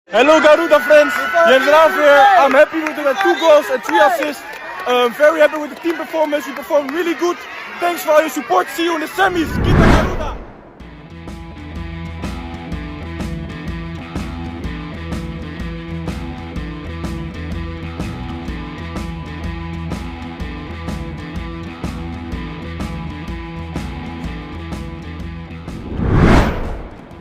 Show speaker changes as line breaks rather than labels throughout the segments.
Hello Garuda friends, Jens Raaf here. I'm happy with the 2 goals and 3 assists. Very happy with the team performance. We performed really good. Thanks for all your support. See you in the semis. Kita Garuda.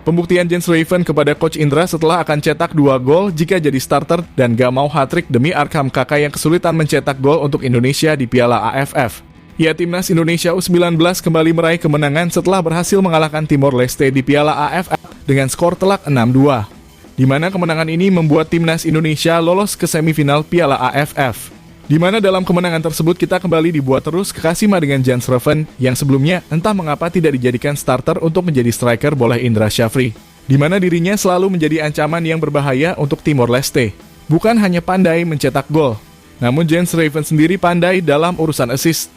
Pembuktian Jens Raven kepada Coach Indra setelah akan cetak 2 gol jika jadi starter dan gak mau hat-trick demi Arkham Kakak yang kesulitan mencetak gol untuk Indonesia di Piala AFF. Ya, Timnas Indonesia U19 kembali meraih kemenangan setelah berhasil mengalahkan Timor Leste di Piala AFF dengan skor telak 6-2. Di mana kemenangan ini membuat Timnas Indonesia lolos ke semifinal Piala AFF. Di mana dalam kemenangan tersebut kita kembali dibuat terus kekasima dengan Jens Raven yang sebelumnya entah mengapa tidak dijadikan starter untuk menjadi striker oleh Indra Syafri. Di mana dirinya selalu menjadi ancaman yang berbahaya untuk Timor Leste. Bukan hanya pandai mencetak gol, namun Jens Raven sendiri pandai dalam urusan assist.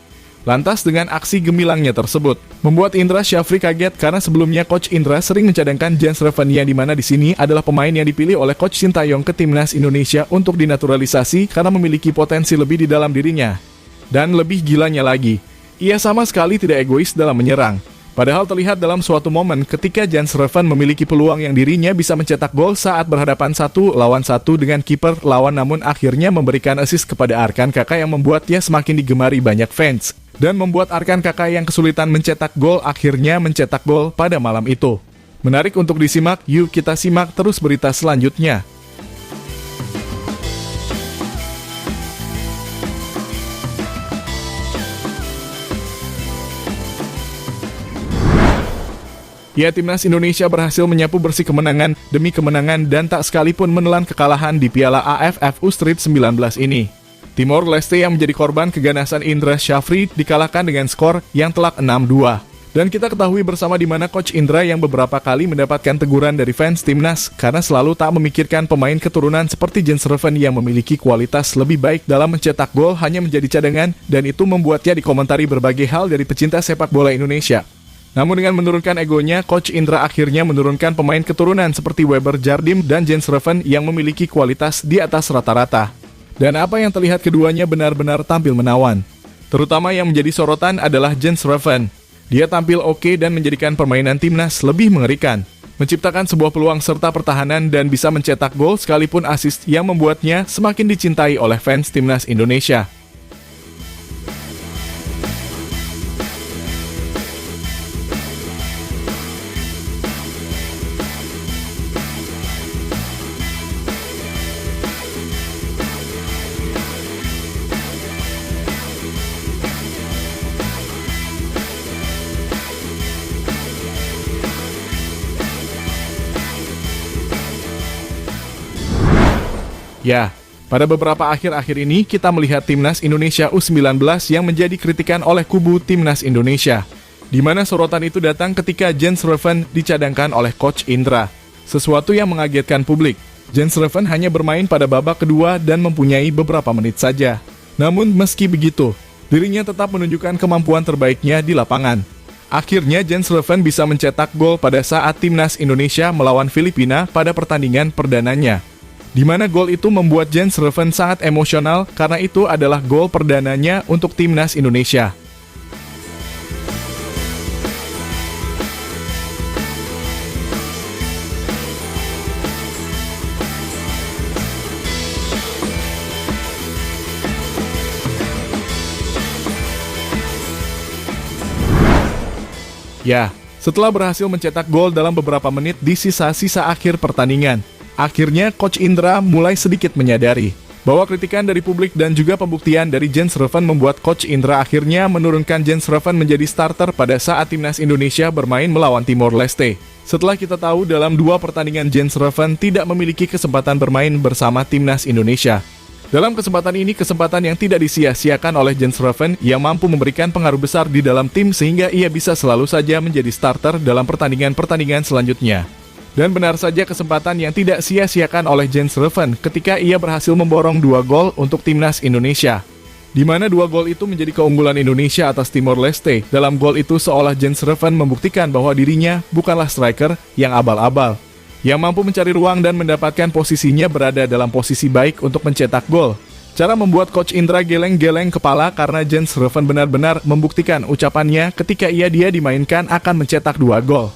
Lantas dengan aksi gemilangnya tersebut, membuat Indra Syafri kaget karena sebelumnya Coach Indra sering mencadangkan Jens Raven yang dimana di sini adalah pemain yang dipilih oleh Coach Sintayong ke Timnas Indonesia untuk dinaturalisasi karena memiliki potensi lebih di dalam dirinya. Dan lebih gilanya lagi, ia sama sekali tidak egois dalam menyerang. Padahal terlihat dalam suatu momen ketika Jens Raven memiliki peluang yang dirinya bisa mencetak gol saat berhadapan 1 lawan 1 dengan kiper lawan namun akhirnya memberikan assist kepada Arkan Kakak yang membuatnya semakin digemari banyak fans. Dan membuat Arkan Kakak yang kesulitan mencetak gol akhirnya mencetak gol pada malam itu. Menarik untuk disimak, yuk kita simak terus berita selanjutnya. Ya, Timnas Indonesia berhasil menyapu bersih kemenangan demi kemenangan dan tak sekalipun menelan kekalahan di Piala AFF U19 ini. Timor Leste yang menjadi korban keganasan Indra Syafri dikalahkan dengan skor yang telak 6-2. Dan kita ketahui bersama di mana Coach Indra yang beberapa kali mendapatkan teguran dari fans Timnas karena selalu tak memikirkan pemain keturunan seperti Jens Raven yang memiliki kualitas lebih baik dalam mencetak gol hanya menjadi cadangan dan itu membuatnya dikomentari berbagai hal dari pecinta sepak bola Indonesia. Namun dengan menurunkan egonya, Coach Indra akhirnya menurunkan pemain keturunan seperti Weber Jardim dan Jens Raven yang memiliki kualitas di atas rata-rata. Dan apa yang terlihat keduanya benar-benar tampil menawan. Terutama yang menjadi sorotan adalah Jens Raven. Dia tampil oke dan menjadikan permainan Timnas lebih mengerikan. Menciptakan sebuah peluang serta pertahanan dan bisa mencetak gol sekalipun assist yang membuatnya semakin dicintai oleh fans Timnas Indonesia. Ya, pada beberapa akhir-akhir ini kita melihat Timnas Indonesia U19 yang menjadi kritikan oleh kubu Timnas Indonesia. Di mana sorotan itu datang ketika Jens Raven dicadangkan oleh Coach Indra. Sesuatu yang mengagetkan publik. Jens Raven hanya bermain pada babak kedua dan mempunyai beberapa menit saja. Namun meski begitu, dirinya tetap menunjukkan kemampuan terbaiknya di lapangan. Akhirnya Jens Raven bisa mencetak gol pada saat Timnas Indonesia melawan Filipina pada pertandingan perdananya. Di mana gol itu membuat Jens Raven sangat emosional karena itu adalah gol perdananya untuk Timnas Indonesia. Ya, setelah berhasil mencetak gol dalam beberapa menit di sisa-sisa akhir pertandingan, akhirnya Coach Indra mulai sedikit menyadari bahwa kritikan dari publik dan juga pembuktian dari Jens Raven membuat Coach Indra akhirnya menurunkan Jens Raven menjadi starter pada saat Timnas Indonesia bermain melawan Timor Leste. Setelah kita tahu dalam 2 pertandingan Jens Raven tidak memiliki kesempatan bermain bersama Timnas Indonesia. Dalam kesempatan ini, kesempatan yang tidak disia-siakan oleh Jens Raven yang mampu memberikan pengaruh besar di dalam tim sehingga ia bisa selalu saja menjadi starter dalam pertandingan-pertandingan selanjutnya. Dan benar saja kesempatan yang tidak sia-siakan oleh Jens Raven ketika ia berhasil memborong 2 gol untuk Timnas Indonesia. Di mana 2 gol itu menjadi keunggulan Indonesia atas Timor Leste. Dalam gol itu seolah Jens Raven membuktikan bahwa dirinya bukanlah striker yang abal-abal. yang mampu mencari ruang dan mendapatkan posisinya berada dalam posisi baik untuk mencetak gol. Cara membuat Coach Indra geleng-geleng kepala karena Jens Ruven benar-benar membuktikan ucapannya ketika dia dimainkan akan mencetak 2 gol.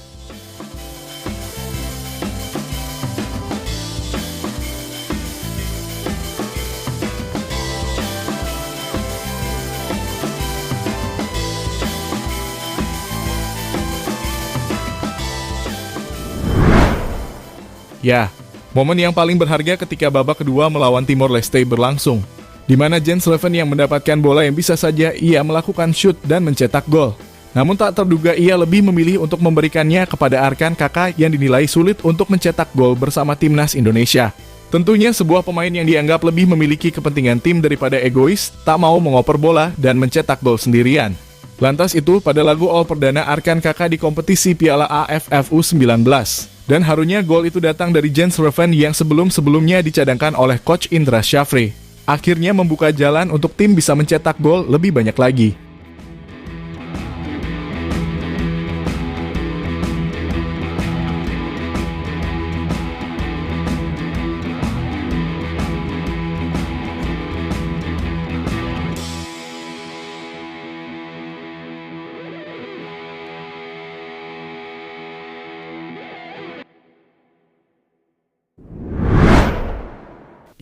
Ya, momen yang paling berharga ketika babak kedua melawan Timor Leste berlangsung, di mana Jens Ruven yang mendapatkan bola yang bisa saja ia melakukan shoot dan mencetak gol. Namun tak terduga ia lebih memilih untuk memberikannya kepada Arkan Kakak yang dinilai sulit untuk mencetak gol bersama timnas Indonesia. Tentunya sebuah pemain yang dianggap lebih memiliki kepentingan tim daripada egois, tak mau mengoper bola dan mencetak gol sendirian. Lantas itu pada lagu all perdana Arkan Kakak di kompetisi Piala AFF U19. Dan harunya gol itu datang dari Jens Ruven yang sebelum-sebelumnya dicadangkan oleh Coach Indra Syafri. Akhirnya membuka jalan untuk tim bisa mencetak gol lebih banyak lagi.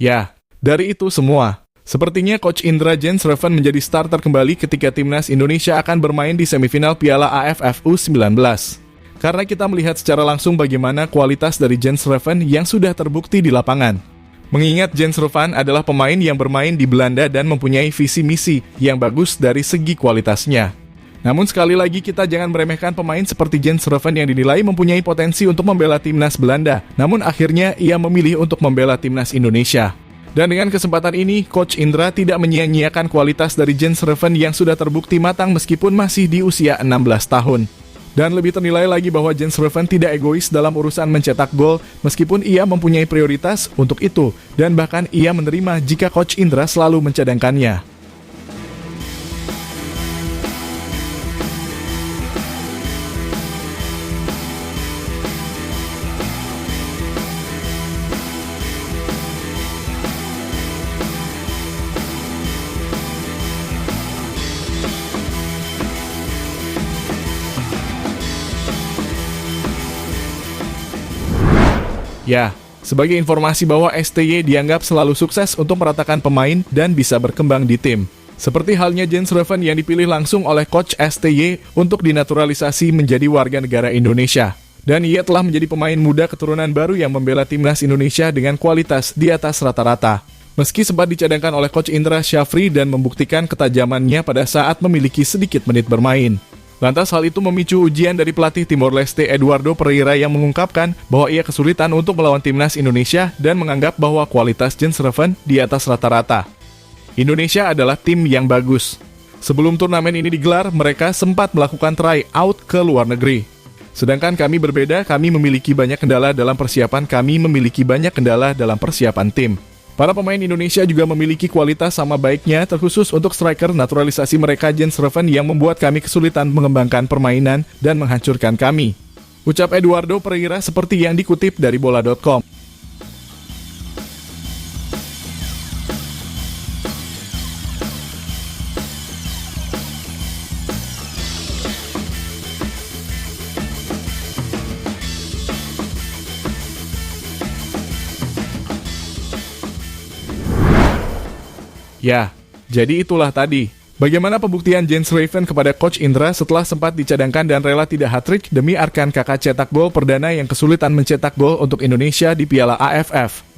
Ya, dari itu semua, sepertinya Coach Indra Jens Ruven menjadi starter kembali ketika timnas Indonesia akan bermain di semifinal Piala AFF U19. Karena kita melihat secara langsung bagaimana kualitas dari Jens Ruven yang sudah terbukti di lapangan. Mengingat Jens Ruven adalah pemain yang bermain di Belanda dan mempunyai visi misi yang bagus dari segi kualitasnya. Namun sekali lagi kita jangan meremehkan pemain seperti Jens Ruven yang dinilai mempunyai potensi untuk membela timnas Belanda. Namun akhirnya ia memilih untuk membela timnas Indonesia. Dan dengan kesempatan ini, Coach Indra tidak menyia-nyiakan kualitas dari Jens Ruven yang sudah terbukti matang meskipun masih di usia 16 tahun. Dan lebih ternilai lagi bahwa Jens Ruven tidak egois dalam urusan mencetak gol meskipun ia mempunyai prioritas untuk itu. Dan bahkan ia menerima jika Coach Indra selalu mencadangkannya. Ya, sebagai informasi bahwa STY dianggap selalu sukses untuk meratakan pemain dan bisa berkembang di tim. Seperti halnya Jens Ruven yang dipilih langsung oleh Coach STY untuk dinaturalisasi menjadi warga negara Indonesia. Dan ia telah menjadi pemain muda keturunan baru yang membela timnas Indonesia dengan kualitas di atas rata-rata. Meski sempat dicadangkan oleh Coach Indra Syafri dan membuktikan ketajamannya pada saat memiliki sedikit menit bermain. Lantas hal itu memicu ujian dari pelatih Timor Leste Eduardo Pereira yang mengungkapkan bahwa ia kesulitan untuk melawan timnas Indonesia dan menganggap bahwa kualitas Jens Ruven di atas rata-rata. Indonesia adalah tim yang bagus. Sebelum turnamen ini digelar, mereka sempat melakukan try out ke luar negeri. Sedangkan kami berbeda, kami memiliki banyak kendala dalam persiapan tim. Para pemain Indonesia juga memiliki kualitas sama baiknya, terkhusus untuk striker naturalisasi mereka Jens Ruven yang membuat kami kesulitan mengembangkan permainan dan menghancurkan kami. Ucap Eduardo Pereira seperti yang dikutip dari bola.com. Ya, jadi itulah tadi. Bagaimana pembuktian Jens Ruven kepada Coach Indra setelah sempat dicadangkan dan rela tidak hat-trick demi Arkan Kakak cetak gol perdana yang kesulitan mencetak gol untuk Indonesia di Piala AFF.